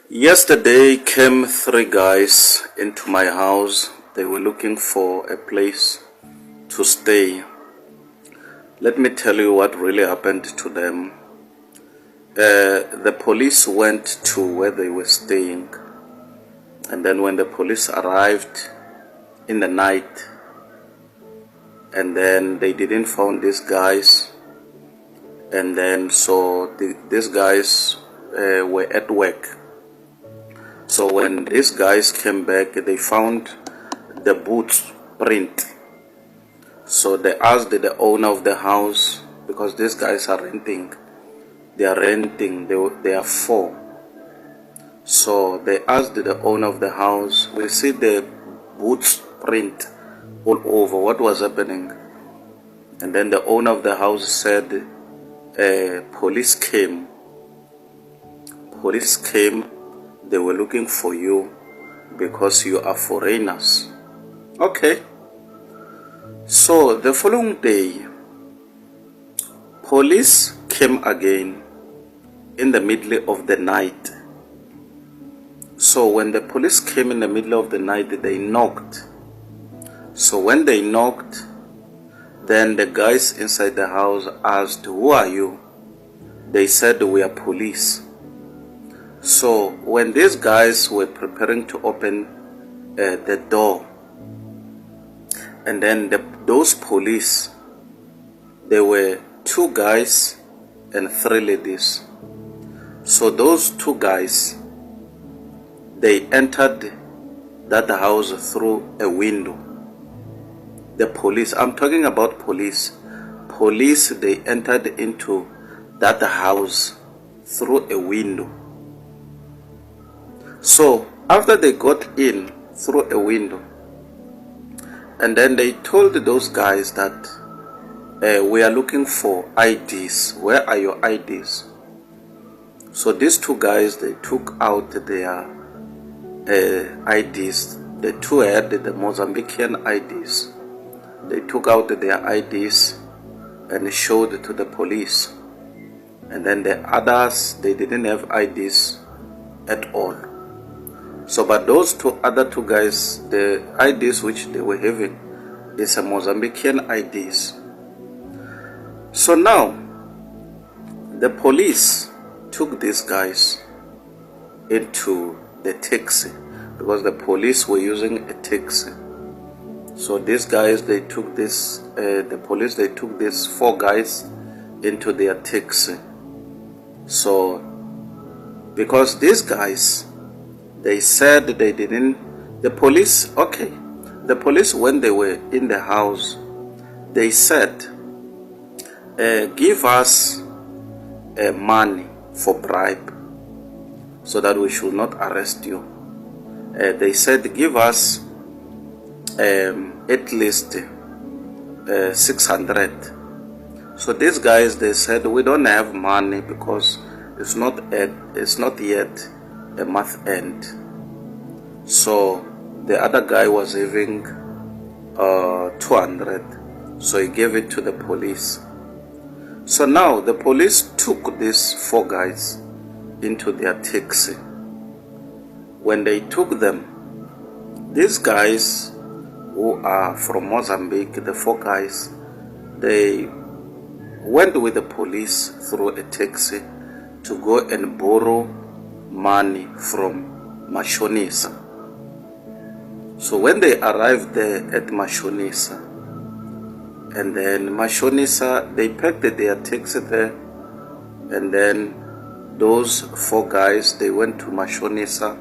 Yesterday came three guys into my house. They were looking for a place to stay. Let me tell you what really happened to them. The police went to where they were staying, and then when the police arrived in the night, and then they didn't find these guys, and then so these guys were at work. So when these guys came back, they found the boots print. So they asked the owner of the house, because these guys are renting. They are four. So they asked the owner of the house, we see the boots print all over. What was happening? And then the owner of the house said, police came. Police came. They were looking for you because you are foreigners. Okay. So the following day, police came again in the middle of the night. So when the police came in the middle of the night, they knocked. So when they knocked, then the guys inside the house asked, who are you? They said, we are police. So when these guys were preparing to open the door, and then those police, there were two guys and three ladies. So those two guys, they entered that house through a window. The police, I'm talking about police. Police, they entered into that house through a window. So after they got in through a window, and then they told those guys that we are looking for IDs. Where are your IDs? So these two guys, they took out their IDs. The two had the Mozambican IDs. They took out their IDs and showed to the police. And then the others, they didn't have IDs at all. So, but those other two guys, the IDs which they were having is a Mozambican IDs. So now, the police took these guys into the taxi, because the police were using a taxi. So these guys, they took this, the police, they took these four guys into their taxi. So, because these guys, they said they didn't, the police, okay, the police, when they were in the house, they said, give us money for bribe so that we should not arrest you. They said, give us at least 600. So these guys, they said, we don't have money because it's not yet a month end. So the other guy was having 200, so he gave it to the police. So now the police took these four guys into their taxi. When they took them, these guys who are from Mozambique, the four guys, they went with the police through a taxi to go and borrow money from Mashonisa. So when they arrived there at Mashonisa, and then Mashonisa, they packed their taxi there, and then those four guys, they went to Mashonisa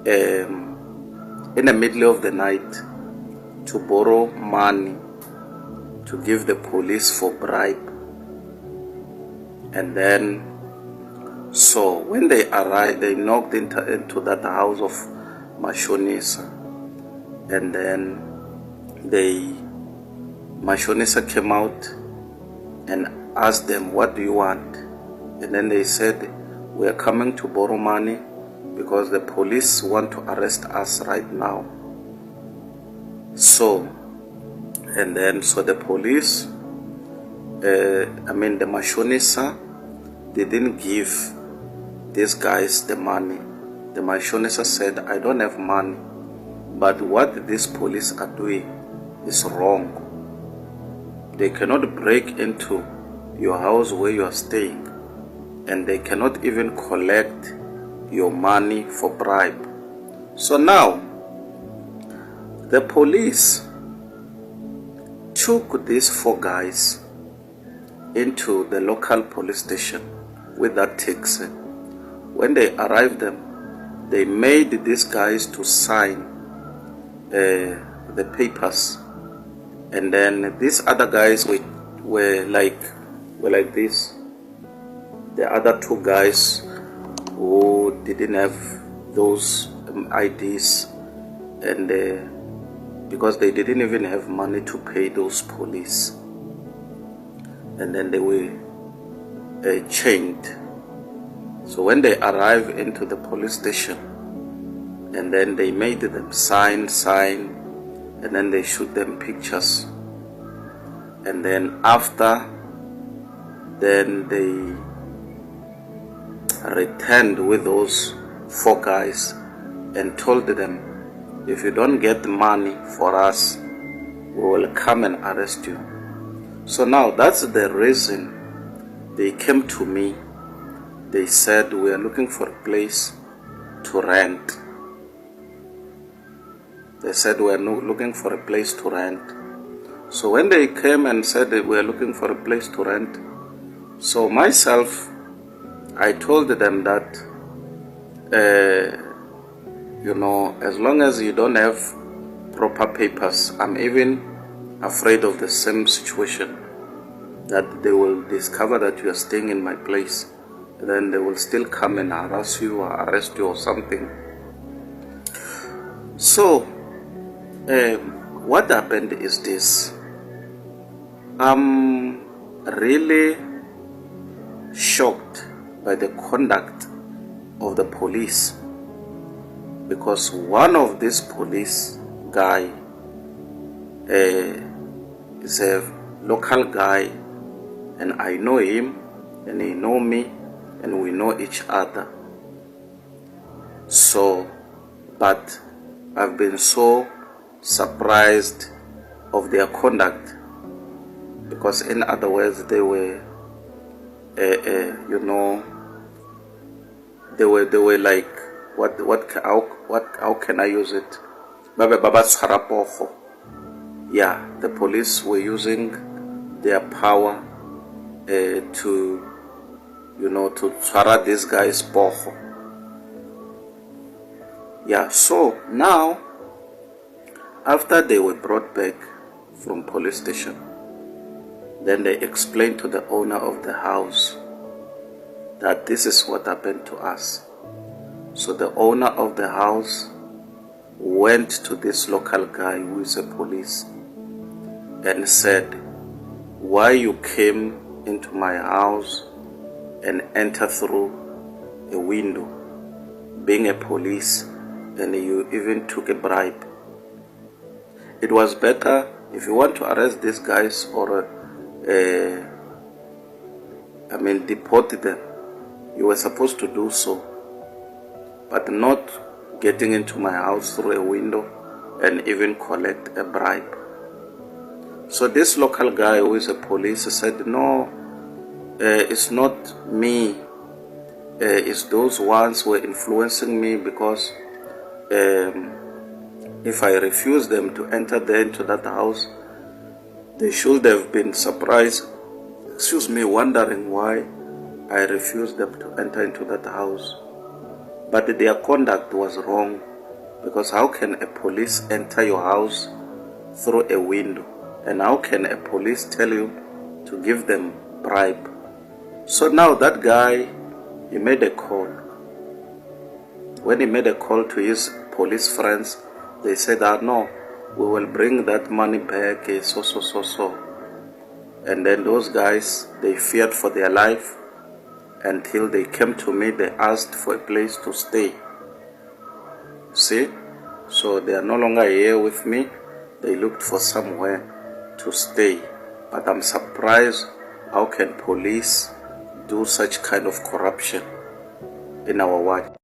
in the middle of the night to borrow money to give the police for bribe. And then so when they arrived, they knocked into that house of Mashonisa, and then Mashonisa came out and asked them, what do you want? And then they said, we are coming to borrow money because the police want to arrest us right now. So, and then so the police, the Mashonisa, they didn't give these guys the money. The Mashonisa said, I don't have money, but what these police are doing is wrong. They cannot break into your house where you are staying, and they cannot even collect your money for bribe. So now, the police took these 4 guys into the local police station with that taxi. When they arrived them, they made these guys to sign the papers, and then these other guys were like this. The other 2 guys who didn't have those IDs, and because they didn't even have money to pay those police, and then they were chained. So when they arrived into the police station, and then they made them sign, and then they shoot them pictures, and then after, then they returned with those 4 guys and told them, if you don't get money for us, we will come and arrest you. So now that's the reason they came to me. They said, we are looking for a place to rent. They said, we are looking for a place to rent. So when they came and said that we are looking for a place to rent, so myself, I told them that, as long as you don't have proper papers, I'm even afraid of the same situation, that they will discover that you are staying in my place, and then they will still come and harass you or arrest you or something. So what happened is this. I'm really shocked by the conduct of the police, because one of these police guy is a local guy, and I know him and he know me, and we know each other. So, but I've been so surprised of their conduct, because in other words, they were they were like, how can I use it? Yeah, the police were using their power to twara these guys poho. Yeah, so now, after they were brought back from police station, then they explained to the owner of the house that this is what happened to us. So the owner of the house went to this local guy who is a police and said, why you came into my house and entered through a window, being a police, and you even took a bribe. It was better, if you want to arrest these guys or deport them, you were supposed to do so, but not getting into my house through a window and even collect a bribe. So this local guy who is a police said, no, it's not me, it's those ones who are influencing me, because if I refuse them to enter there into that house, they should have been surprised, wondering why I refused them to enter into that house. But their conduct was wrong, because how can a police enter your house through a window? And how can a police tell you to give them bribe? So now that guy, he made a call. When he made a call to his police friends, they said, no, we will bring that money back, so. And then those guys, they feared for their life until they came to me. They asked for a place to stay. See? So they are no longer here with me. They looked for somewhere to stay. But I'm surprised, how can police do such kind of corruption? in our watch.